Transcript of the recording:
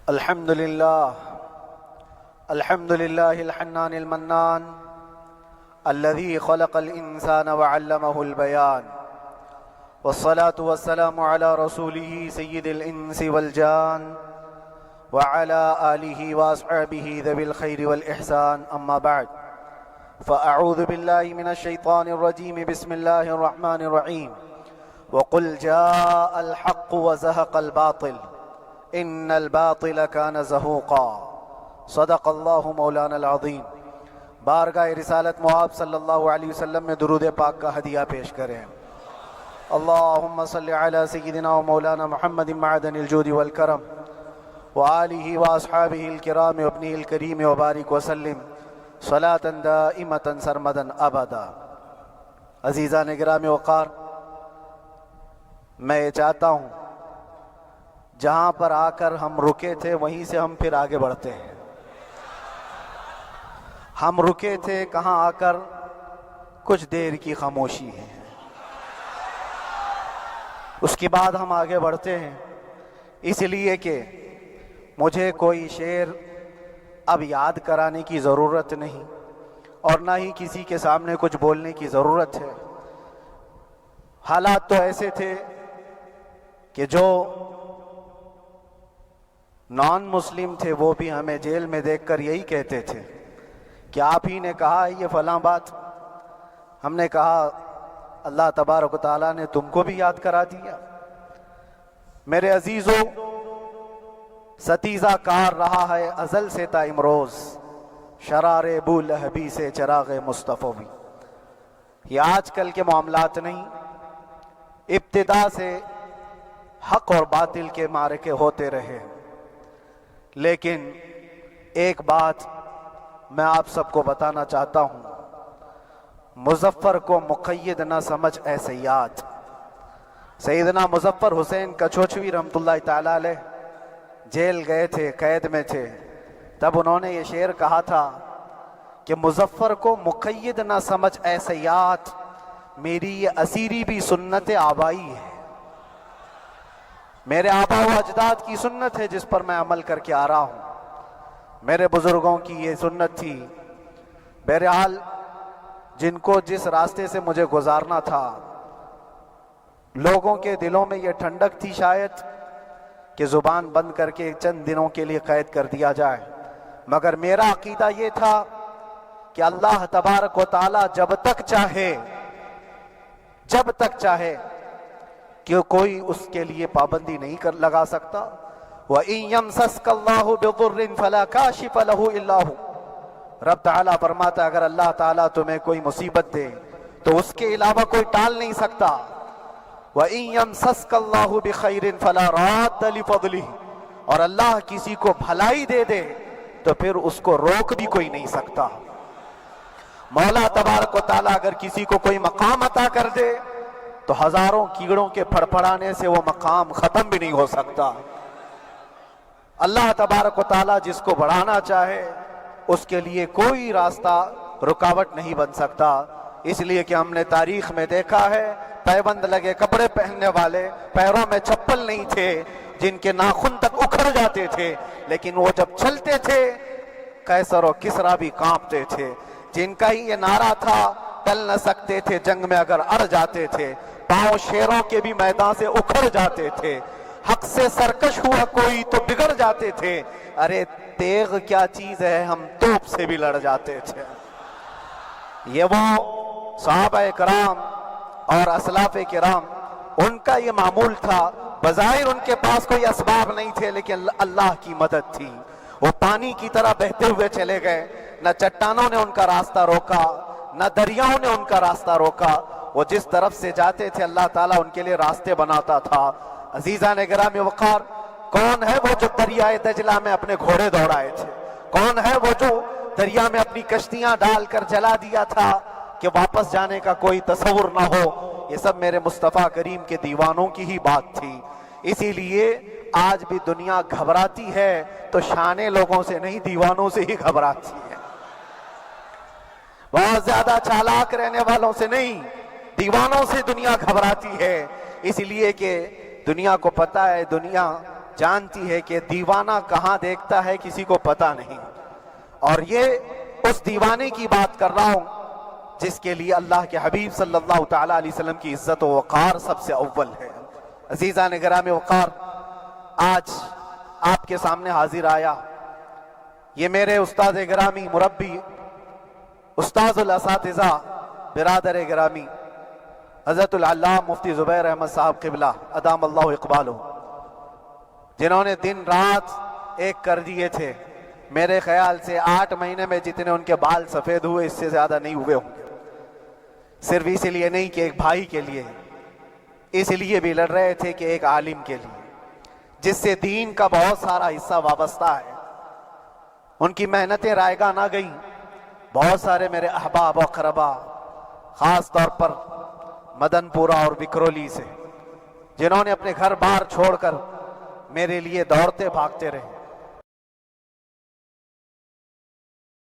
الحمد لله الحنان المنان الذي خلق الإنسان وعلمه البيان، والصلاة والسلام على رسوله سيد الإنس والجان وعلى آله وأصحابه ذوي الخير والإحسان. أما بعد، فأعوذ بالله من الشيطان الرجيم. بسم الله الرحمن الرحيم. وقل جاء الحق وزهق الباطل ان الباطل كان زهوقا. صدق اللہ مولانا العظیم. بارگاہ رسالت مآب صلی اللہ علیہ وسلم میں درود پاک کا ہدیہ پیش کریں. اللہم صل علی سیدنا و مولانا محمد معدن الجود والکرم وآلہ واصحابہ الکرام وابنہ الکریم وبارک وسلم صلاة دائمة سرمدا ابدا. عزیزان گرامی وقار، میں یہ چاہتا ہوں جہاں پر آ کر ہم رکے تھے وہیں سے ہم پھر آگے بڑھتے ہیں. ہم رکے تھے کہاں آ کر؟ کچھ دیر کی خاموشی ہے، اس کے بعد ہم آگے بڑھتے ہیں. اس لیے کہ مجھے کوئی شعر اب یاد کرانے کی ضرورت نہیں اور نہ ہی کسی کے سامنے کچھ بولنے کی ضرورت ہے. حالات تو ایسے تھے کہ جو نان مسلم تھے وہ بھی ہمیں جیل میں دیکھ کر یہی کہتے تھے کہ آپ ہی نے کہا یہ فلاں بات. ہم نے کہا اللہ تبارک و تعالیٰ نے تم کو بھی یاد کرا دیا. میرے عزیزو، ستیزہ کار رہا ہے ازل سے تا امروز، شرار ابو لہبی سے چراغ مصطفی بھی. یہ آج کل کے معاملات نہیں، ابتدا سے حق اور باطل کے معرکے ہوتے رہے. لیکن ایک بات میں آپ سب کو بتانا چاہتا ہوں، مظفر کو مقید نہ سمجھ اے سیاد. سیدنا مظفر حسین کچھوچوی رحمۃ اللہ تعالیٰ علیہ جیل گئے تھے، قید میں تھے. تب انہوں نے یہ شعر کہا تھا کہ مظفر کو مقید نہ سمجھ اے سیاد، میری یہ اسیری بھی سنت آبائی ہے. میرے آبا و اجداد کی سنت ہے جس پر میں عمل کر کے آ رہا ہوں. میرے بزرگوں کی یہ سنت تھی. بہرحال جن کو جس راستے سے مجھے گزارنا تھا، لوگوں کے دلوں میں یہ ٹھنڈک تھی شاید کہ زبان بند کر کے چند دنوں کے لیے قید کر دیا جائے. مگر میرا عقیدہ یہ تھا کہ اللہ تبارک و تعالیٰ جب تک چاہے کہ کوئی اس کے لیے پابندی نہیں لگا سکتا. وَإِن يَمْسَسْكَ اللَّهُ بِضُرٍّ فَلَا كَاشِفَ لَهُ إِلَّا هُوَ. رب تعالیٰ فرماتا ہے اگر اللہ تعالیٰ تمہیں کوئی مصیبت دے تو اس کے علاوہ کوئی ٹال نہیں سکتا. وَإِن يَمْسَسْكَ اللَّهُ بِخَيْرٍ فَلَا رَادَّ لِفَضْلِهِ. اور اللہ کسی کو بھلائی دے دے تو پھر اس کو روک بھی کوئی نہیں سکتا. مولا تبارک و تعالیٰ اگر کسی کو کوئی مقام عطا کر دے تو ہزاروں کیڑوں کے پھڑپڑانے سے وہ مقام ختم بھی نہیں ہو سکتا. اللہ تبارک و تعالیٰ جس کو بڑھانا چاہے اس کے لیے کوئی راستہ رکاوٹ نہیں بن سکتا. اس لیے کہ ہم نے تاریخ میں دیکھا ہے پیبند لگے کپڑے پہننے والے، پیروں میں چپل نہیں تھے، جن کے ناخن تک اکھڑ جاتے تھے، لیکن وہ جب چلتے تھے قیصر و کسریٰ بھی کانپتے تھے. جن کا ہی یہ نعرہ تھا ٹل نہ سکتے تھے جنگ میں اگر اڑ جاتے تھے، پاؤں شیروں کے بھی میدان سے اکھڑ جاتے تھے، حق سے سرکش ہوا کوئی تو بگڑ جاتے تھے. ارے تیغ کیا چیز ہے، ہم توپ سے بھی لڑ جاتے تھے. یہ وہ صحابہ کرام اور اسلاف کرام، ان کا یہ معمول تھا. بظاہر ان کے پاس کوئی اسباب نہیں تھے لیکن اللہ کی مدد تھی. وہ پانی کی طرح بہتے ہوئے چلے گئے. نہ چٹانوں نے ان کا راستہ روکا، نہ دریاؤں نے ان کا راستہ روکا. وہ جس طرف سے جاتے تھے اللہ تعالیٰ ان کے لیے راستے بناتا تھا. عزیزان گرامی وقار، کون ہے وہ جو دریائے دجلہ میں اپنے گھوڑے دوڑائے تھے؟ کون ہے وہ جو دریا میں اپنی کشتیاں ڈال کر جلا دیا تھا کہ واپس جانے کا کوئی تصور نہ ہو؟ یہ سب میرے مصطفیٰ کریم کے دیوانوں کی ہی بات تھی. اسی لیے آج بھی دنیا گھبراتی ہے تو شانے لوگوں سے نہیں، دیوانوں سے ہی گھبراتی ہے. بہت زیادہ چالاک رہنے والوں سے نہیں، دیوانوں سے دنیا گھبراتی ہے. اس لیے کہ دنیا کو پتہ ہے دنیا جانتی ہے کہ دیوانہ کہاں دیکھتا ہے کسی کو پتہ نہیں، اور یہ اس دیوانے کی بات کر رہا ہوں جس کے لیے اللہ کے حبیب صلی اللہ تعالیٰ علیہ وسلم کی عزت و وقار سب سے اول ہے۔ عزیزان گرامی وقار، آج آپ کے سامنے حاضر آیا، یہ میرے استاد گرامی، مربی، استاذ الاساتذہ، برادر گرامی حضرت العلامہ مفتی زبیر احمد صاحب قبلہ ادام اللہ اقبالہ، جنہوں نے دن رات ایک کر دیے تھے۔ میرے خیال سے 8 مہینے میں جتنے ان کے بال سفید ہوئے اس سے زیادہ نہیں ہوئے ہوں گے، صرف اس لیے نہیں کہ ایک بھائی کے لیے، اس لیے بھی لڑ رہے تھے کہ ایک عالم کے لیے جس سے دین کا بہت سارا حصہ وابستہ ہے۔ ان کی محنتیں رائگاں نہ گئیں۔ بہت سارے میرے احباب و اقربا، خاص طور پر مدن پورہ اور وکرولی سے، جنہوں نے اپنے گھر بار چھوڑ کر میرے لیے دوڑتے بھاگتے رہے،